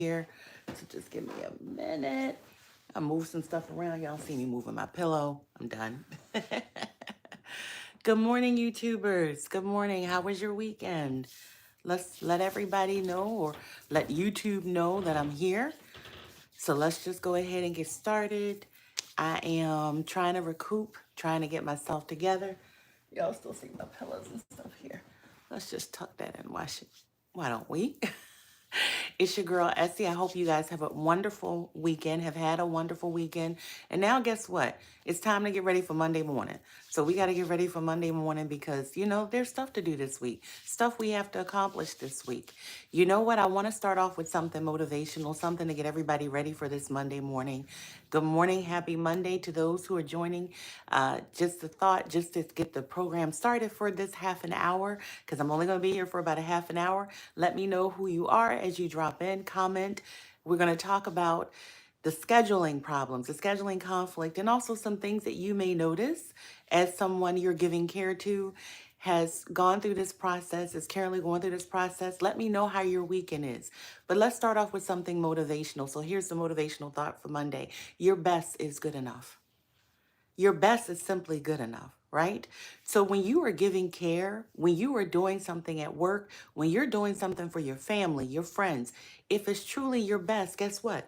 here. So just give me a minute. I move some stuff around. Y'all see me moving my pillow. I'm done. Good morning, YouTubers. Good morning. How was your weekend? Let's let everybody know or let YouTube know that I'm here. So let's just go ahead and get started. I am trying to recoup, trying to get myself together. Y'all still see my pillows and stuff here. Let's just tuck that in. Why don't we? It's your girl Essie. I hope you guys have a wonderful weekend, have had a wonderful weekend. And now guess what? It's time to get ready for Monday morning. So we got to get ready for Monday morning because, there's stuff to do this week, stuff we have to accomplish this week. You know what? I want to start off with something motivational, something to get everybody ready for this Monday morning. Good morning. Happy Monday to those who are joining. Just a thought, just to get the program started for this half an hour, because I'm only going to be here for about a half an hour. Let me know who you are as you drop in, comment. We're going to talk about the scheduling problems, the scheduling conflict, and also some things that you may notice as someone you're giving care to has gone through this process, is currently going through this process. Let me know how your weekend is. But let's start off with something motivational. So here's the motivational thought for Monday. Your best is good enough. Your best is simply good enough, right? So when you are giving care, when you are doing something at work, when you're doing something for your family, your friends, if it's truly your best, guess what?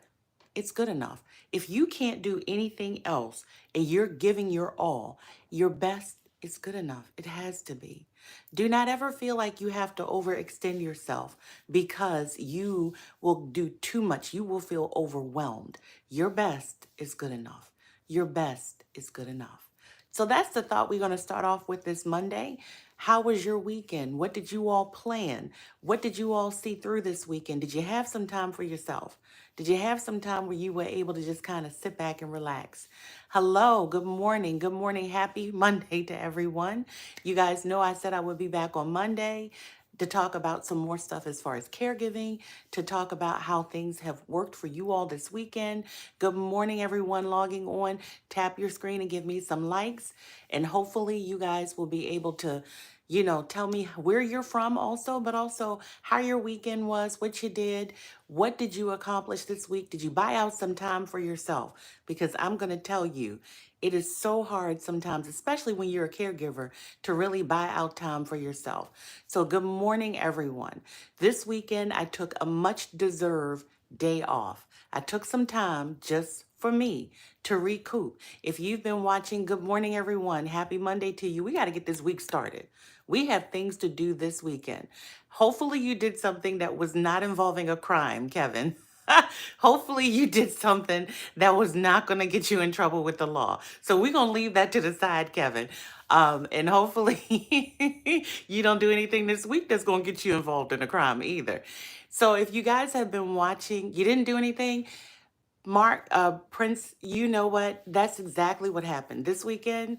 It's good enough. If you can't do anything else and you're giving your all, your best is good enough. It has to be. Do not ever feel like you have to overextend yourself because you will do too much. You will feel overwhelmed. Your best is good enough. Your best is good enough. So that's the thought we're going to start off with this Monday. How was your weekend? What did you all plan? What did you all see through this weekend? Did you have some time for yourself? Did you have some time where you were able to just kind of sit back and relax? Hello, good morning. Good morning. Happy Monday to everyone. You guys know I said I would be back on Monday to talk about some more stuff as far as caregiving, to talk about how things have worked for you all this weekend. Good morning, everyone logging on. Tap your screen and give me some likes. And hopefully you guys will be able to, tell me where you're from also, but also how your weekend was, what you did, what did you accomplish this week? Did you buy out some time for yourself? Because I'm going to tell you, it is so hard sometimes, especially when you're a caregiver, to really buy out time for yourself. So, good morning, everyone. This weekend, I took a much deserved day off. I took some time just for me to recoup. If you've been watching, good morning, everyone. Happy Monday to you. We got to get this week started. We have things to do this weekend. Hopefully, you did something that was not involving a crime, Kevin. Hopefully, you did something that was not going to get you in trouble with the law. So, we're going to leave that to the side, Kevin. And hopefully, you don't do anything this week that's going to get you involved in a crime either. So, if you guys have been watching, you didn't do anything, Mark, Prince, you know what? That's exactly what happened this weekend.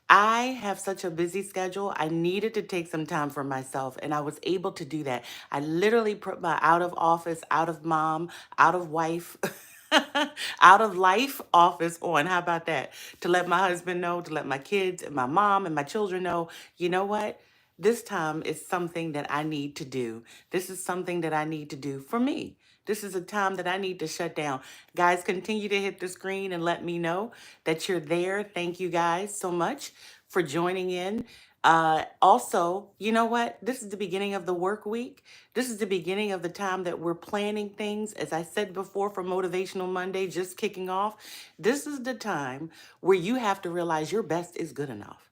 I have such a busy schedule. I needed to take some time for myself, and I was able to do that. I literally put my out of office, out of mom, out of wife, out of life office on. How about that? To let my husband know, to let my kids and my mom and my children know, you know what? This time is something that I need to do. This is something that I need to do for me. This is a time that I need to shut down. Guys, continue to hit the screen and let me know that you're there. Thank you guys so much for joining in. Also, you know what? This is the beginning of the work week. This is the beginning of the time that we're planning things. As I said before, for Motivational Monday, just kicking off, this is the time where you have to realize your best is good enough.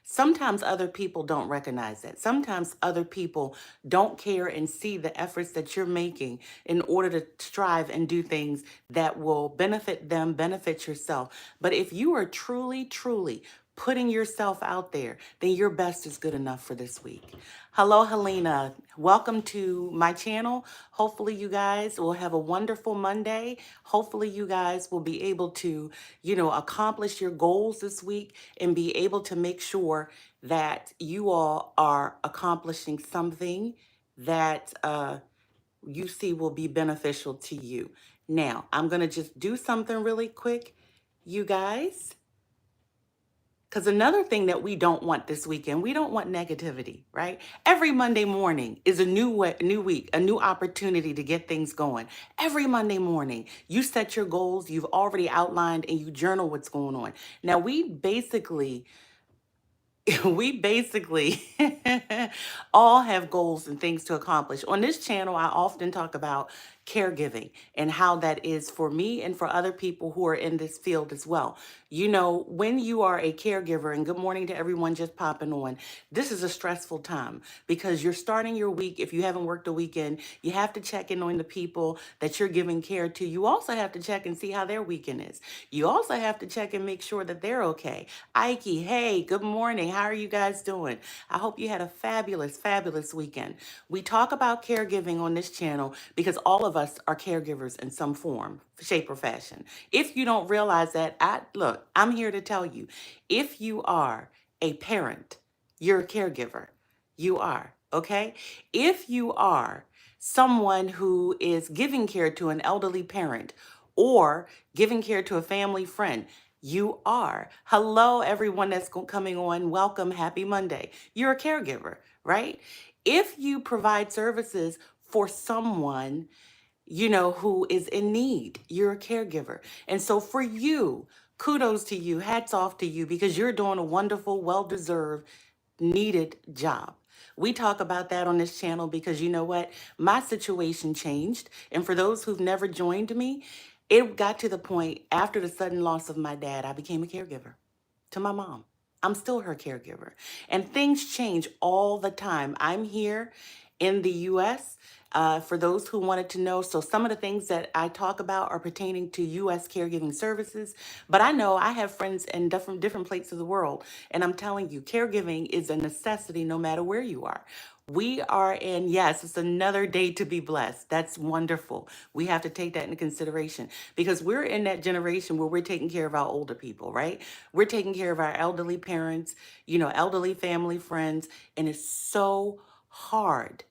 Sometimes other people don't recognize that. Sometimes other people don't care and see the efforts that you're making in order to strive and do things that will benefit them, benefit yourself. But if you are truly, truly putting yourself out there, then your best is good enough for this week. Hello, Helena. Welcome to my channel. Hopefully, you guys will have a wonderful Monday. Hopefully, you guys will be able to, accomplish your goals this week and be able to make sure that you all are accomplishing something that you see will be beneficial to you. Now, I'm going to just do something really quick, you guys. Because another thing that we don't want this weekend, we don't want negativity, right? Every Monday morning is a new week, a new opportunity to get things going. Every Monday morning, you set your goals, you've already outlined, and you journal what's going on. Now, we basically all have goals and things to accomplish. On this channel, I often talk about caregiving and how that is for me and for other people who are in this field as well. You know, when you are a caregiver, and good morning to everyone just popping on, this is a stressful time because you're starting your week. If you haven't worked a weekend, you have to check in on the people that you're giving care to. You also have to check and see how their weekend is. You also have to check and make sure that they're okay. Ike, hey, good morning. How are you guys doing? I hope you had a fabulous, fabulous weekend. We talk about caregiving on this channel because all of us are caregivers in some form, shape, or fashion. If you don't realize that, I'm here to tell you, if you are a parent, you're a caregiver. You are, okay? If you are someone who is giving care to an elderly parent or giving care to a family friend, you are. Hello, everyone that's coming on. Welcome. Happy Monday. You're a caregiver, right? If you provide services for someone, who is in need, you're a caregiver. And so for you, kudos to you, hats off to you, because you're doing a wonderful, well deserved, needed job. We talk about that on this channel because you know what? My situation changed. And for those who've never joined me, it got to the point after the sudden loss of my dad, I became a caregiver to my mom. I'm still her caregiver. And things change all the time. I'm here in the US. For those who wanted to know, so some of the things that I talk about are pertaining to U.S. caregiving services, but I know I have friends in different places of the world, and I'm telling you, caregiving is a necessity no matter where you are. We are in, yes, it's another day to be blessed. That's wonderful. We have to take that into consideration because we're in that generation where we're taking care of our older people, right? We're taking care of our elderly parents, elderly family, friends, and it's so hard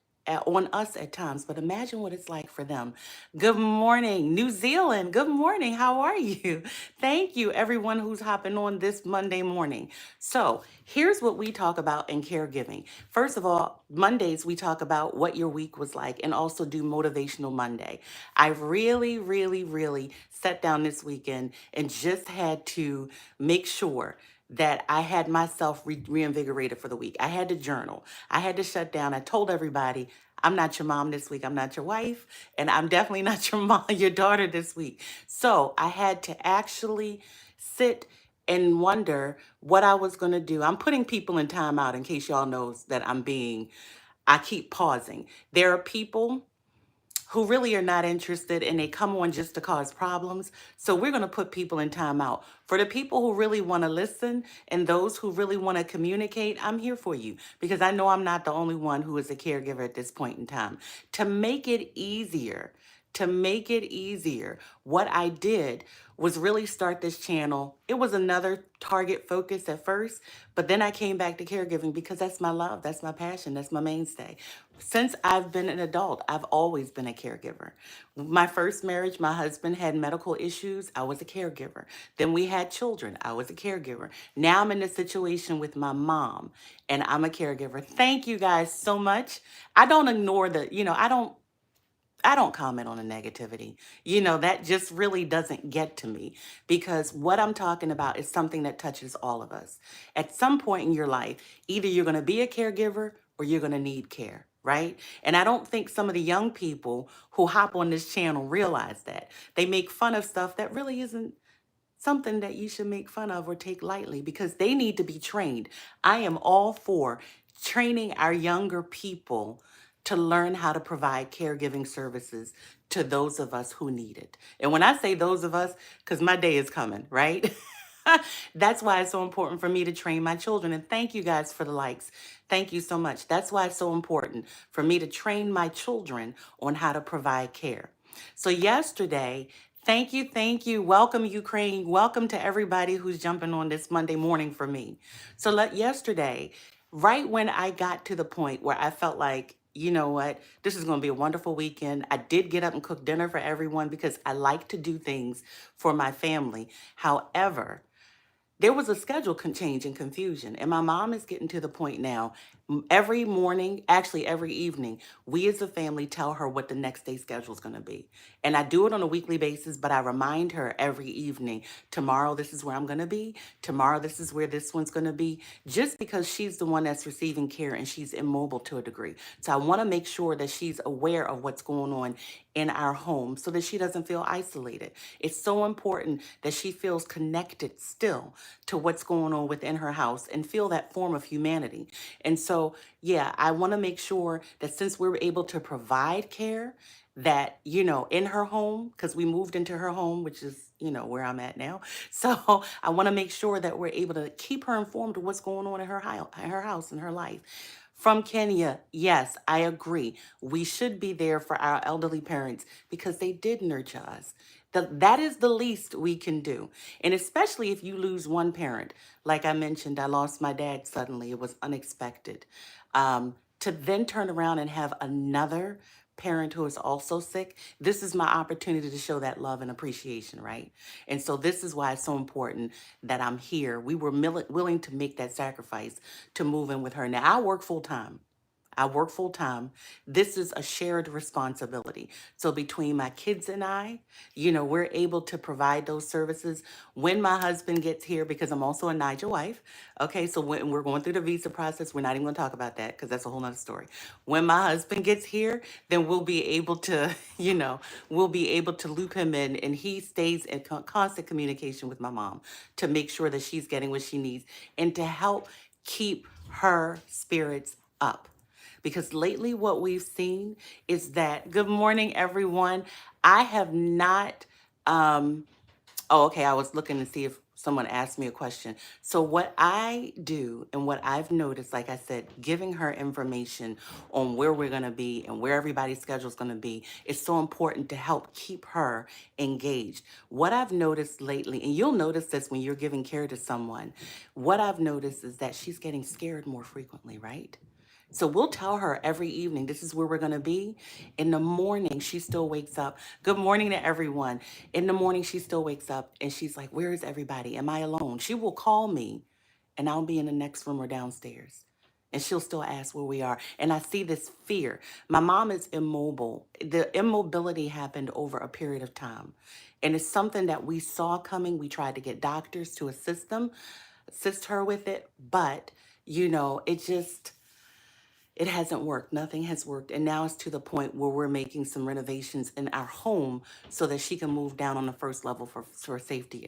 on us at times, but imagine what it's like for them. Good morning, New Zealand. Good morning. How are you? Thank you, everyone who's hopping on this Monday morning. So, here's what we talk about in caregiving. First of all, Mondays, we talk about what your week was like and also do Motivational Monday. I really, really, really sat down this weekend and just had to make sure that I had myself reinvigorated for the week. I had to journal. I had to shut down. I told everybody, I'm not your mom this week. I'm not your wife. And I'm definitely not your mom, your daughter this week. So I had to actually sit and wonder what I was going to do. I'm putting people in timeout in case y'all knows that I keep pausing. There are people who really are not interested and they come on just to cause problems. So we're going to put people in timeout. For the people who really want to listen and those who really want to communicate, I'm here for you because I know I'm not the only one who is a caregiver at this point in time. To make it easier, what I did was really start this channel. It was another target focus at first, but then I came back to caregiving because that's my love, that's my passion, that's my mainstay. Since I've been an adult, I've always been a caregiver. My first marriage, my husband had medical issues. I was a caregiver. Then we had children. I was a caregiver. Now I'm in a situation with my mom and I'm a caregiver. Thank you guys so much. I don't ignore I don't comment on the negativity. That just really doesn't get to me because what I'm talking about is something that touches all of us. At some point in your life, either you're going to be a caregiver or you're going to need care, right? And I don't think some of the young people who hop on this channel realize that. They make fun of stuff that really isn't something that you should make fun of or take lightly because they need to be trained. I am all for training our younger people to learn how to provide caregiving services to those of us who need it. And when I say those of us, because my day is coming, right? That's why it's so important for me to train my children. And thank you guys for the likes. Thank you so much. That's why it's so important for me to train my children on how to provide care. So yesterday, thank you, thank you. Welcome, Ukraine. Welcome to everybody who's jumping on this Monday morning for me. So yesterday, right when I got to the point where I felt like, you know what, this is going to be a wonderful weekend. I did get up and cook dinner for everyone because I like to do things for my family. However, there was a schedule change and confusion. And my mom is getting to the point now, every morning, actually every evening, we as a family tell her what the next day's schedule is going to be. And I do it on a weekly basis, but I remind her every evening, tomorrow, this is where I'm going to be. Tomorrow, this is where this one's going to be, just because she's the one that's receiving care and she's immobile to a degree. So I want to make sure that she's aware of what's going on in our home so that she doesn't feel isolated. It's so important that she feels connected still to what's going on within her house and feel that form of humanity. And so, yeah, I want to make sure that since we're able to provide care, that, in her home, because we moved into her home, which is, where I'm at now. So I want to make sure that we're able to keep her informed of what's going on in her house, in her life. From Kenya, yes, I agree. We should be there for our elderly parents because they did nurture us. That is the least we can do. And especially if you lose one parent. Like I mentioned, I lost my dad suddenly. It was unexpected. To then turn around and have another parent who is also sick, this is my opportunity to show that love and appreciation, right? And so this is why it's so important that I'm here. We were willing to make that sacrifice to move in with her. Now, I work full time. I work full time. This is a shared responsibility. So between my kids and I, we're able to provide those services when my husband gets here, because I'm also a Niger wife. Okay, so when we're going through the visa process, we're not even going to talk about that because that's a whole nother story. When my husband gets here, then we'll be able to, we'll be able to loop him in, and he stays in constant communication with my mom to make sure that she's getting what she needs and to help keep her spirits up. Because lately, what we've seen is that, good morning, everyone. I have not, oh, okay, I was looking to see if someone asked me a question. So, what I do and what I've noticed, like I said, giving her information on where we're going to be and where everybody's schedule is going to be is so important to help keep her engaged. What I've noticed lately, and you'll notice this when you're giving care to someone, what I've noticed is that she's getting scared more frequently, right? So we'll tell her every evening, this is where we're going to be. In the morning, she still wakes up. Good morning to everyone. In the morning, she still wakes up and she's like, where is everybody? Am I alone? She will call me and I'll be in the next room or downstairs. And she'll still ask where we are. And I see this fear. My mom is immobile. The immobility happened over a period of time. And it's something that we saw coming. We tried to get doctors to assist her with it. But, it just it hasn't worked. Nothing has worked. And now it's to the point where we're making some renovations in our home so that she can move down on the first level for safety,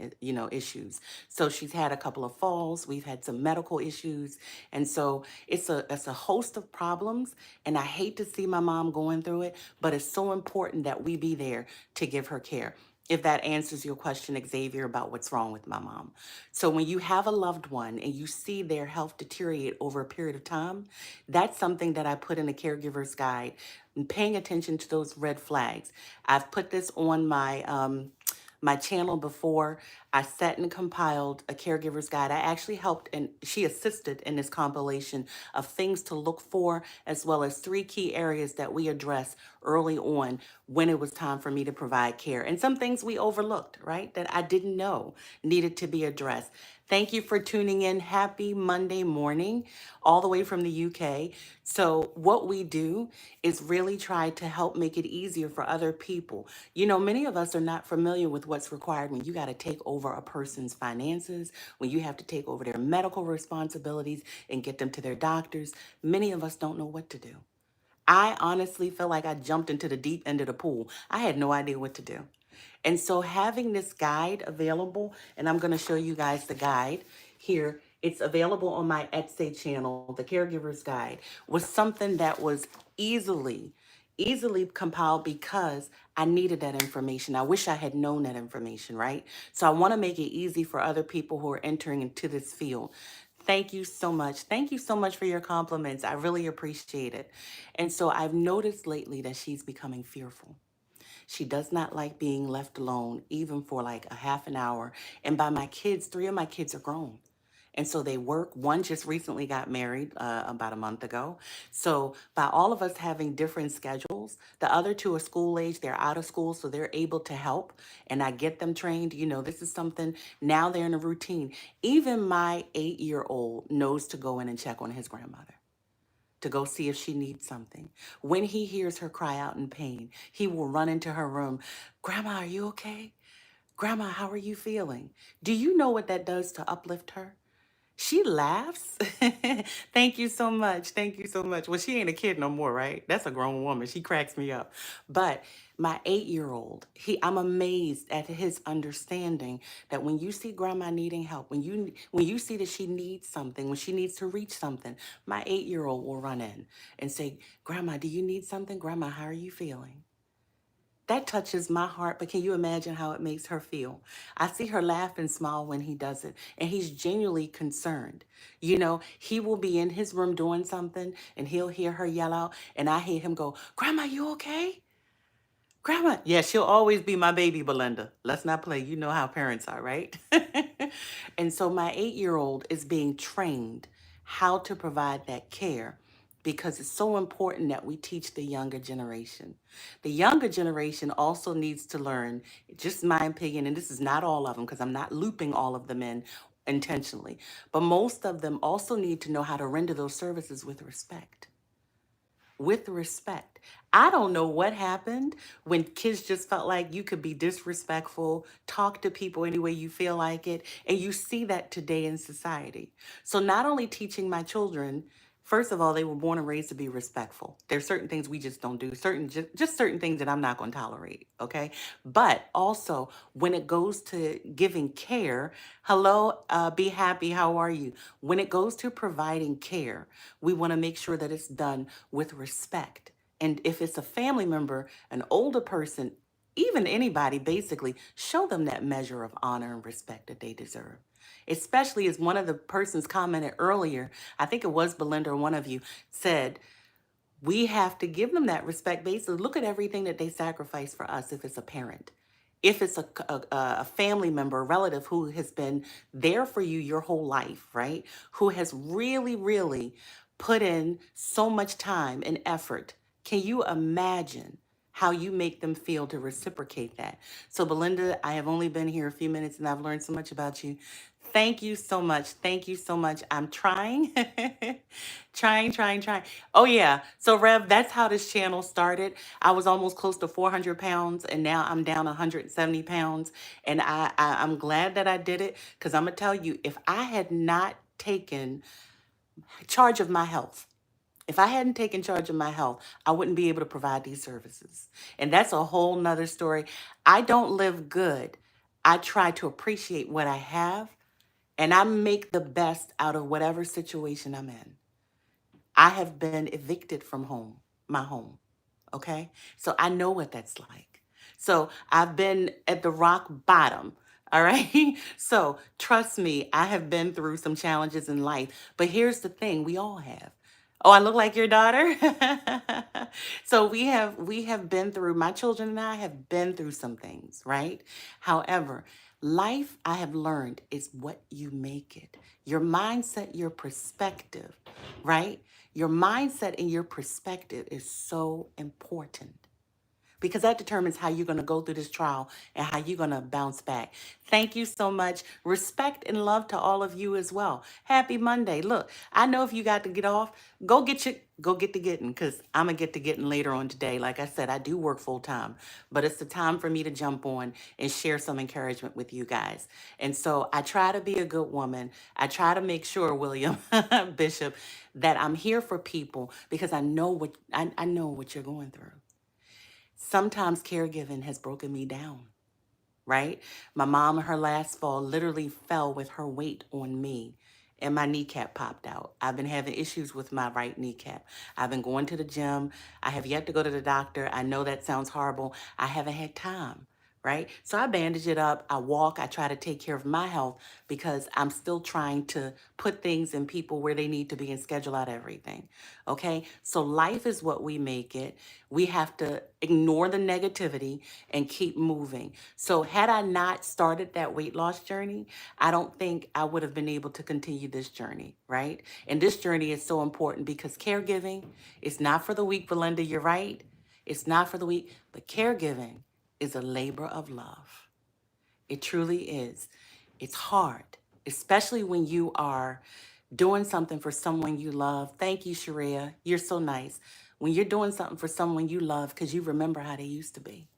issues. So she's had a couple of falls. We've had some medical issues. And so it's a host of problems. And I hate to see my mom going through it, but it's so important that we be there to give her care. If that answers your question, Xavier, about what's wrong with my mom. So when you have a loved one and you see their health deteriorate over a period of time, that's something that I put in the caregiver's guide, and paying attention to those red flags. I've put this on my channel before. I sat and compiled a caregiver's guide. I actually helped and she assisted in this compilation of things to look for, as well as 3 key areas that we addressed early on when it was time for me to provide care. And some things we overlooked, right, that I didn't know needed to be addressed. Thank you for tuning in. Happy Monday morning, all the way from the UK. So, what we do is really try to help make it easier for other people. Many of us are not familiar with what's required when you got to take over a person's finances, when you have to take over their medical responsibilities and get them to their doctors. Many of us don't know what to do. I honestly feel like I jumped into the deep end of the pool. I had no idea what to do. And so having this guide available, and I'm going to show you guys the guide here. It's available on my Etsy channel. The Caregiver's Guide was something that was easily compiled because I needed that information. I wish I had known that information, right? So I want to make it easy for other people who are entering into this field. Thank you so much. Thank you so much for your compliments. I really appreciate it. And so I've noticed lately that she's becoming fearful. She does not like being left alone, even for like a half an hour. And by my kids, 3 of my kids are grown. And so they work. One just recently got married about a month ago. So by all of us having different schedules, the other two are school age. They're out of school, so they're able to help. And I get them trained. You know, this is something, now they're in a routine. Even my 8-year-old knows to go in and check on his grandmother, to go see if she needs something. When he hears her cry out in pain, he will run into her room. Grandma, are you okay? Grandma, how are you feeling? Do you know what that does to uplift her? She laughs. Thank you so much. Thank you so much. Well, she ain't a kid no more, right? That's a grown woman. She cracks me up. But my 8-year-old, I'm amazed at his understanding that when you see grandma needing help, when you see that she needs something, when she needs to reach something, my 8-year-old will run in and say, Grandma, do you need something? Grandma, how are you feeling? That touches my heart, but can you imagine how it makes her feel? I see her laugh and smile when he does it, and he's genuinely concerned. You know, he will be in his room doing something, and he'll hear her yell out, and I hear him go, Grandma, you okay? Grandma, yeah, she'll always be my baby, Belinda. Let's not play. You know how parents are, right? And so my 8-year-old is being trained how to provide that care because it's so important that we teach the younger generation. The younger generation also needs to learn, just my opinion, and this is not all of them because I'm not looping all of them in intentionally, but most of them also need to know how to render those services with respect. With respect. I don't know what happened when kids just felt like you could be disrespectful, talk to people any way you feel like it, and you see that today in society. So not only teaching my children, first of all, they were born and raised to be respectful. There's certain things we just don't do, just certain things that I'm not going to tolerate, okay? But also when it goes to giving care, hello, be happy, how are you? When it goes to providing care, we want to make sure that it's done with respect. And if it's a family member, an older person, even anybody, basically, show them that measure of honor and respect that they deserve. Especially as one of the persons commented earlier, I think it was Belinda or one of you said, we have to give them that respect. Basically, look at everything that they sacrifice for us if it's a parent. If it's a family member, a relative who has been there for you your whole life, right? Who has really, really put in so much time and effort. Can you imagine how you make them feel to reciprocate that? So, Belinda, I have only been here a few minutes and I've learned so much about you. Thank you so much. Thank you so much. I'm trying, trying. Oh, yeah. So, Rev, that's how this channel started. I was almost close to 400 pounds, and now I'm down 170 pounds. And I'm glad that I did it because I'm going to tell you, if I had not taken charge of my health, if I hadn't taken charge of my health, I wouldn't be able to provide these services. And that's a whole nother story. I don't live good. I try to appreciate what I have and I make the best out of whatever situation I'm in. I have been evicted from my home. Okay. So I know what that's like. So I've been at the rock bottom. All right. So trust me, I have been through some challenges in life. But here's the thing, we all have. Oh, I look like your daughter. So we have been through, my children and I have been through some things, right? However, life I have learned is what you make it. Your mindset, your perspective, right? Your mindset and your perspective is so important because that determines how you're going to go through this trial and how you're going to bounce back. Thank you so much. Respect and love to all of you as well. Happy Monday. Look, I know if you got to get off, go get to getting because I'm going to get to getting later on today. Like I said, I do work full time, but it's the time for me to jump on and share some encouragement with you guys. And so I try to be a good woman. I try to make sure, William Bishop, that I'm here for people because I know what you're going through. Sometimes caregiving has broken me down, right? My mom, in her last fall, literally fell with her weight on me and my kneecap popped out. I've been having issues with my right kneecap. I've been going to the gym. I have yet to go to the doctor. I know that sounds horrible. I haven't had time. right? So I bandage it up, I walk, I try to take care of my health because I'm still trying to put things in people where they need to be and schedule out everything. Okay? So life is what we make it. We have to ignore the negativity and keep moving. So had I not started that weight loss journey, I don't think I would have been able to continue this journey, right? And this journey is so important because caregiving is not for the weak, Belinda, you're right. It's not for the weak, but caregiving is a labor of love. It truly is. It's hard, especially when you are doing something for someone you love. Thank you, Sharia. You're so nice. When you're doing something for someone you love because you remember how they used to be,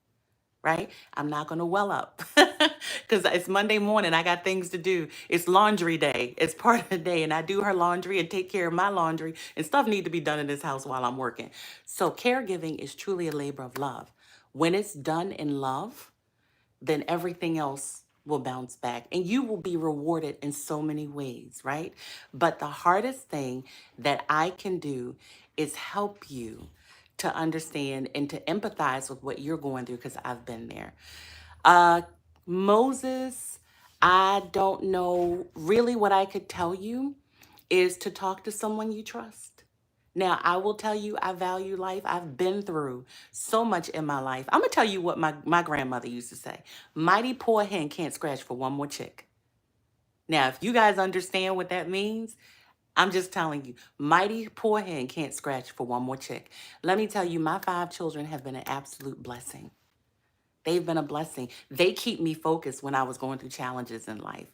right? I'm not going to well up because it's Monday morning. I got things to do. It's laundry day. It's part of the day. And I do her laundry and take care of my laundry and stuff need to be done in this house while I'm working. So caregiving is truly a labor of love. When it's done in love, then everything else will bounce back and you will be rewarded in so many ways, right? But the hardest thing that I can do is help you to understand and to empathize with what you're going through because I've been there. Uh, Moses, I don't know really what I could tell you is to talk to someone you trust. Now, I will tell you, I value life. I've been through so much in my life. I'm going to tell you what my grandmother used to say. Mighty poor hen can't scratch for one more chick. Now, if you guys understand what that means, I'm just telling you, mighty poor hen can't scratch for one more chick. Let me tell you, my 5 children have been an absolute blessing. They've been a blessing. They keep me focused when I was going through challenges in life.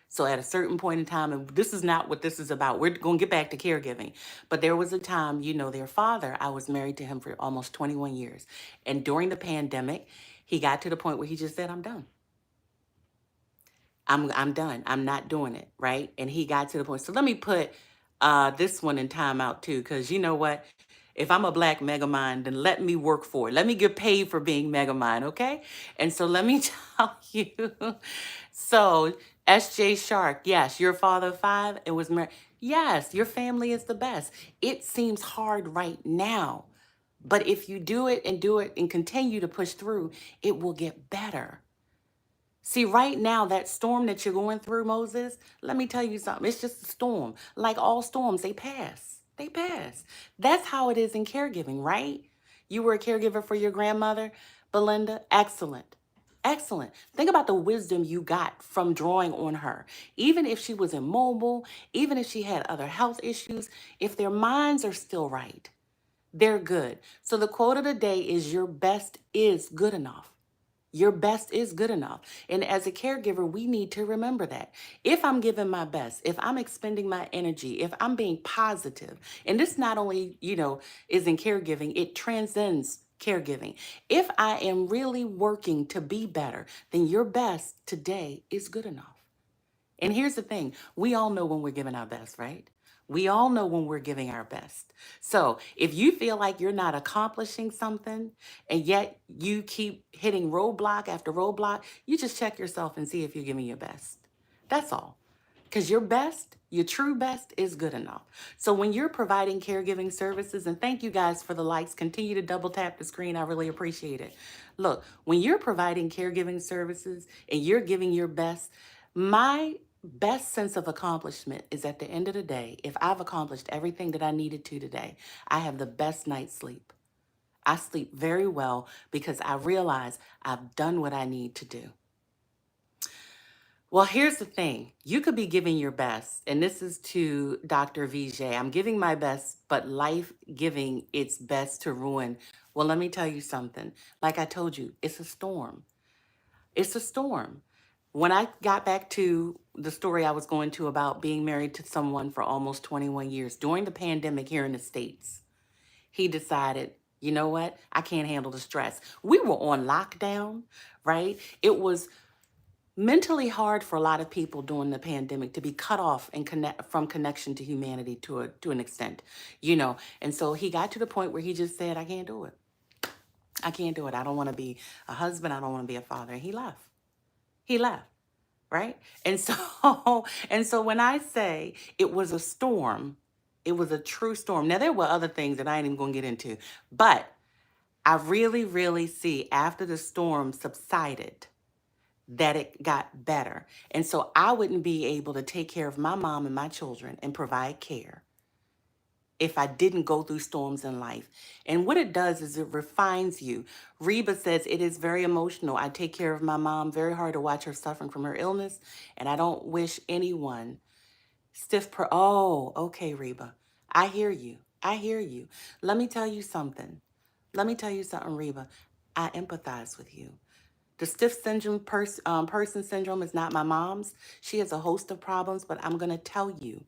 So at a certain point in time, and this is not what this is about, we're going to get back to caregiving. But there was a time, their father, I was married to him for almost 21 years. And during the pandemic, he got to the point where he just said, I'm done. I'm done. I'm not doing it, right? And he got to the point. So let me put this one in timeout too, because you know what? If I'm a black megamind, then let me work for it. Let me get paid for being megamind, okay? And so let me tell you. So S.J. Shark, yes, your father of 5 and was married. Yes, your family is the best. It seems hard right now, but if you do it and continue to push through, it will get better. See, right now, that storm that you're going through, Moses, let me tell you something. It's just a storm. Like all storms, they pass. They pass. That's how it is in caregiving, right? You were a caregiver for your grandmother, Belinda. Excellent. Excellent. Think about the wisdom you got from drawing on her. Even if she was immobile, even if she had other health issues, if their minds are still right, they're good. So the quote of the day is your best is good enough. Your best is good enough. And as a caregiver, we need to remember that. If I'm giving my best, if I'm expending my energy, if I'm being positive, and this not only, is in caregiving, it transcends caregiving. If I am really working to be better, then your best today is good enough. And here's the thing, we all know when we're giving our best, right? We all know when we're giving our best. So if you feel like you're not accomplishing something and yet you keep hitting roadblock after roadblock, you just check yourself and see if you're giving your best. That's all. Because your best, your true best is good enough. So when you're providing caregiving services, and thank you guys for the likes, continue to double tap the screen. I really appreciate it. Look, when you're providing caregiving services and you're giving your best, my best sense of accomplishment is at the end of the day, if I've accomplished everything that I needed to today, I have the best night's sleep. I sleep very well because I realize I've done what I need to do. Well, here's the thing. You could be giving your best, and this is to Dr. VJ. I'm giving my best, but life giving its best to ruin. Well, let me tell you something. Like I told you, it's a storm. It's a storm. When I got back to the story I was going to about being married to someone for almost 21 years, during the pandemic here in the States, he decided, you know what? I can't handle the stress. We were on lockdown, right? It was mentally hard for a lot of people during the pandemic to be cut off and connect from connection to humanity to an extent, And so he got to the point where he just said, I can't do it. I can't do it. I don't want to be a husband. I don't want to be a father. And he left. He left. Right? And so and so when I say it was a storm, it was a true storm. Now there were other things that I ain't even gonna get into, but I really, really see after the storm subsided that it got better. And so I wouldn't be able to take care of my mom and my children and provide care if I didn't go through storms in life. And what it does is it refines you. Reba says, it is very emotional. I take care of my mom, very hard to watch her suffering from her illness. And I don't wish anyone oh, okay, Reba. I hear you. I hear you. Let me tell you something. Let me tell you something, Reba. I empathize with you. The stiff syndrome person syndrome is not my mom's. She has a host of problems, but I'm going to tell you,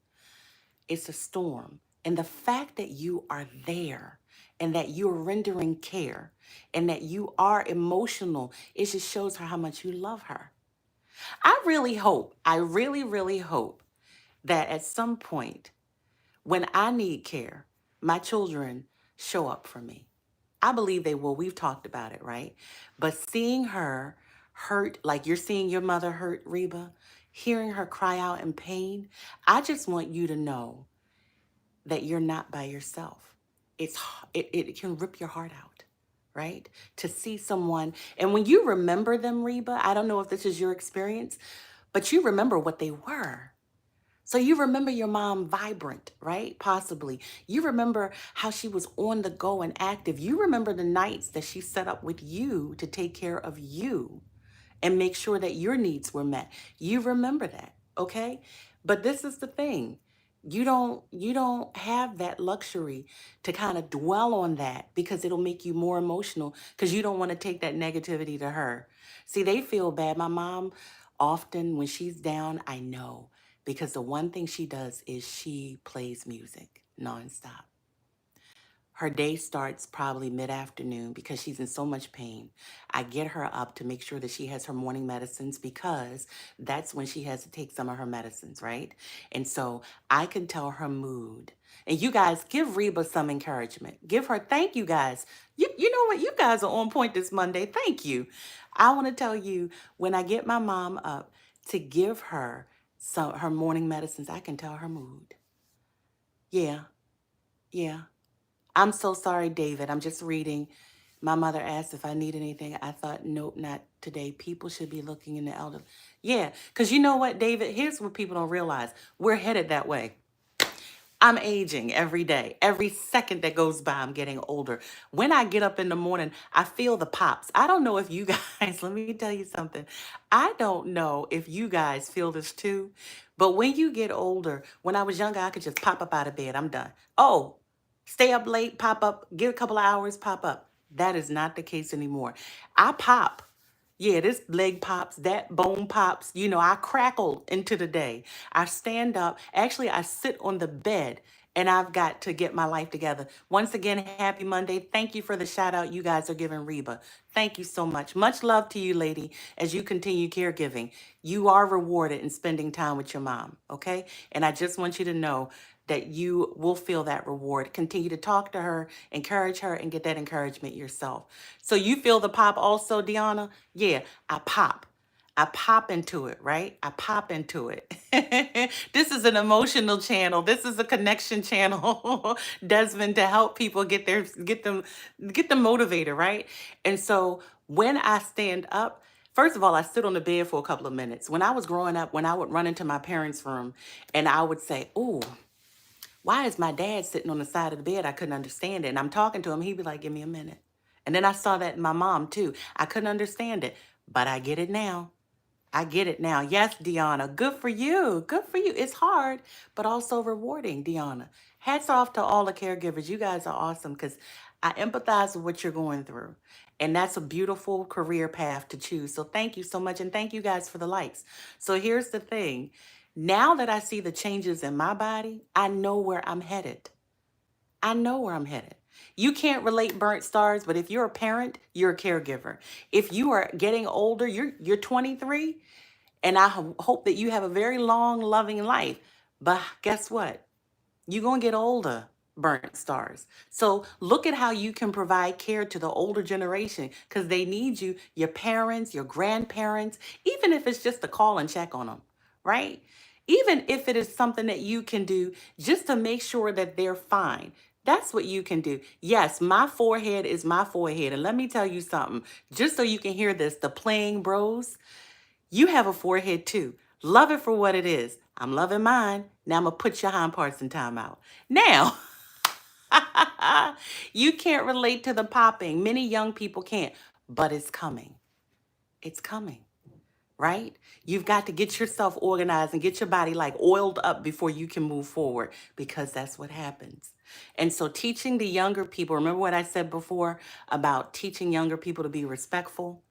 it's a storm. And the fact that you are there and that you're rendering care and that you are emotional, it just shows her how much you love her. I really, really hope that at some point when I need care, my children show up for me. I believe they will. We've talked about it, right? But seeing her hurt, like you're seeing your mother hurt, Reba, hearing her cry out in pain, I just want you to know that you're not by yourself. It can rip your heart out, right? To see someone, and when you remember them, Reba, I don't know if this is your experience, but you remember what they were. So you remember your mom vibrant, right? Possibly. You remember how she was on the go and active. You remember the nights that she set up with you to take care of you and make sure that your needs were met. You remember that, okay? But this is the thing. You don't have that luxury to kind of dwell on that because it'll make you more emotional because you don't want to take that negativity to her. See, they feel bad. My mom often when she's down, I know because the one thing she does is she plays music nonstop. Her day starts probably mid-afternoon because she's in so much pain. I get her up to make sure that she has her morning medicines because that's when she has to take some of her medicines, right? And so I can tell her mood. And you guys give Reba some encouragement. Give her, thank you guys. You know what? You guys are on point this Monday. Thank you. I want to tell you when I get my mom up to give her some her morning medicines, I can tell her mood. Yeah, yeah. I'm so sorry, David. I'm just reading. My mother asked if I need anything. I thought, nope, not today. People should be looking in the elder. Yeah, because you know what, David? Here's what people don't realize. We're headed that way. I'm aging every day. Every second that goes by, I'm getting older. When I get up in the morning, I feel the pops. I don't know if you guys, let me tell you something. I don't know if you guys feel this too, but when you get older, when I was younger, I could just pop up out of bed. I'm done. Oh, stay up late, pop up, get a couple of hours, pop up. That is not the case anymore. I pop. Yeah, this leg pops, that bone pops. You know, I crackle into the day. I stand up. Actually, I sit on the bed and I've got to get my life together. Once again, happy Monday. Thank you for the shout out you guys are giving Reba. Thank you so much. Much love to you, lady, as you continue caregiving. You are rewarded in spending time with your mom, okay? And I just want you to know that you will feel that reward. Continue to talk to her, encourage her, and get that encouragement yourself. So you feel the pop also, Deanna? Yeah, I pop. I pop into it, right? I pop into it. This is an emotional channel. This is a connection channel, Desmond, to help people get them motivated, right? And so when I stand up, first of all, I sit on the bed for a couple of minutes. When I was growing up, when I would run into my parents' room and I would say, "Ooh, why is my dad sitting on the side of the bed?" I couldn't understand it. And I'm talking to him. He'd be like, "Give me a minute." And then I saw that in my mom too. I couldn't understand it, but I get it now. I get it now. Yes, Deanna, good for you. Good for you. It's hard, but also rewarding, Deanna. Hats off to all the caregivers. You guys are awesome because I empathize with what you're going through. And that's a beautiful career path to choose. So thank you so much. And thank you guys for the likes. So here's the thing. Now that I see the changes in my body, I know where I'm headed. I know where I'm headed. You can't relate burnt stars, but if you're a parent, you're a caregiver. If you are getting older, you're 23, and I hope that you have a very long, loving life. But guess what? You're going to get older, burnt stars. So look at how you can provide care to the older generation because they need you, your parents, your grandparents, even if it's just to call and check on them, right? Even if it is something that you can do just to make sure that they're fine. That's what you can do. Yes, my forehead is my forehead. And let me tell you something, just so you can hear this, the playing bros, you have a forehead too. Love it for what it is. I'm loving mine. Now I'm going to put your hind parts in timeout. Now, you can't relate to the popping. Many young people can't, but it's coming. It's coming, right? You've got to get yourself organized and get your body like oiled up before you can move forward, because that's what happens. And so teaching the younger people, remember what I said before about teaching younger people to be respectful,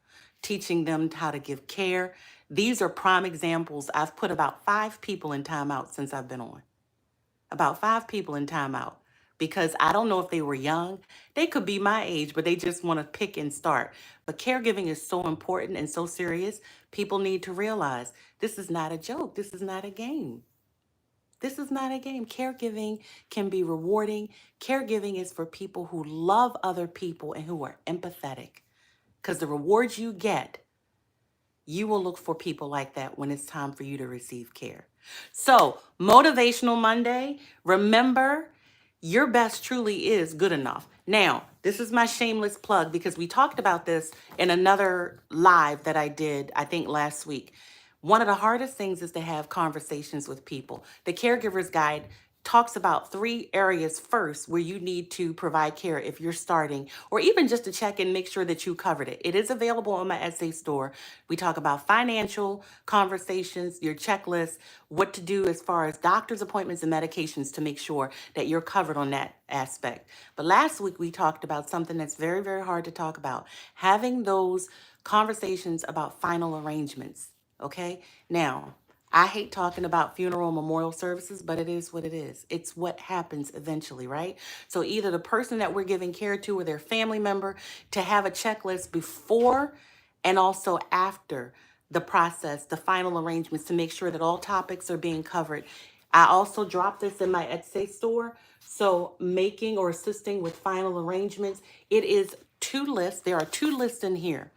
teaching them how to give care. These are prime examples. I've put about 5 people in timeout since I've been on. About 5 people in timeout, because I don't know if they were young. They could be my age, but they just want to pick and start. But caregiving is so important and so serious. People need to realize this is not a joke. This is not a game. This is not a game. Caregiving can be rewarding. Caregiving is for people who love other people and who are empathetic, because the rewards you get, you will look for people like that when it's time for you to receive care. So, Motivational Monday, remember, your best truly is good enough. Now, this is my shameless plug, because we talked about this in another live that I did, I think last week. One of the hardest things is to have conversations with people. The Caregiver's Guide talks about 3 areas first where you need to provide care if you're starting, or even just to check and make sure that you covered it. It is available on my Etsy store. We talk about financial conversations, your checklist, what to do as far as doctor's appointments and medications to make sure that you're covered on that aspect. But last week we talked about something that's very, very hard to talk about, having those conversations about final arrangements. Okay? Now, I hate talking about funeral and memorial services, but it is what it is. It's what happens eventually, right? So either the person that we're giving care to or their family member, to have a checklist before and also after the process, the final arrangements, to make sure that all topics are being covered. I also dropped this in my Etsy store. So making or assisting with final arrangements, it is 2 lists. There are 2 lists in here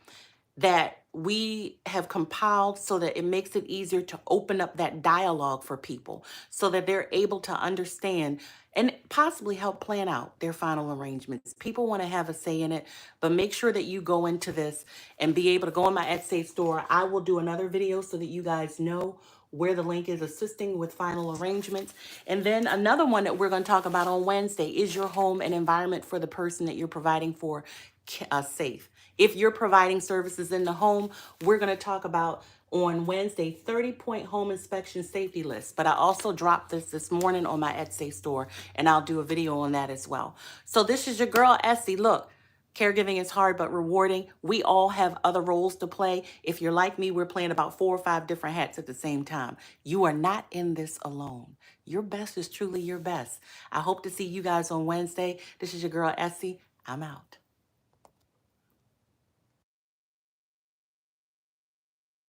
that we have compiled so that it makes it easier to open up that dialogue for people so that they're able to understand and possibly help plan out their final arrangements. People want to have a say in it, but make sure that you go into this and be able to go in my Etsy store. I will do another video so that you guys know where the link is, assisting with final arrangements. And then another one that we're going to talk about on Wednesday is your home and environment for the person that you're providing for safe. If you're providing services in the home, we're going to talk about on Wednesday 30-point home inspection safety list. But I also dropped this morning on my Etsy store, and I'll do a video on that as well. So this is your girl Essie. Look, caregiving is hard but rewarding. We all have other roles to play. If you're like me, we're playing about 4 or 5 different hats at the same time. You are not in this alone. Your best is truly your best. I hope to see you guys on Wednesday. This is your girl Essie. I'm out.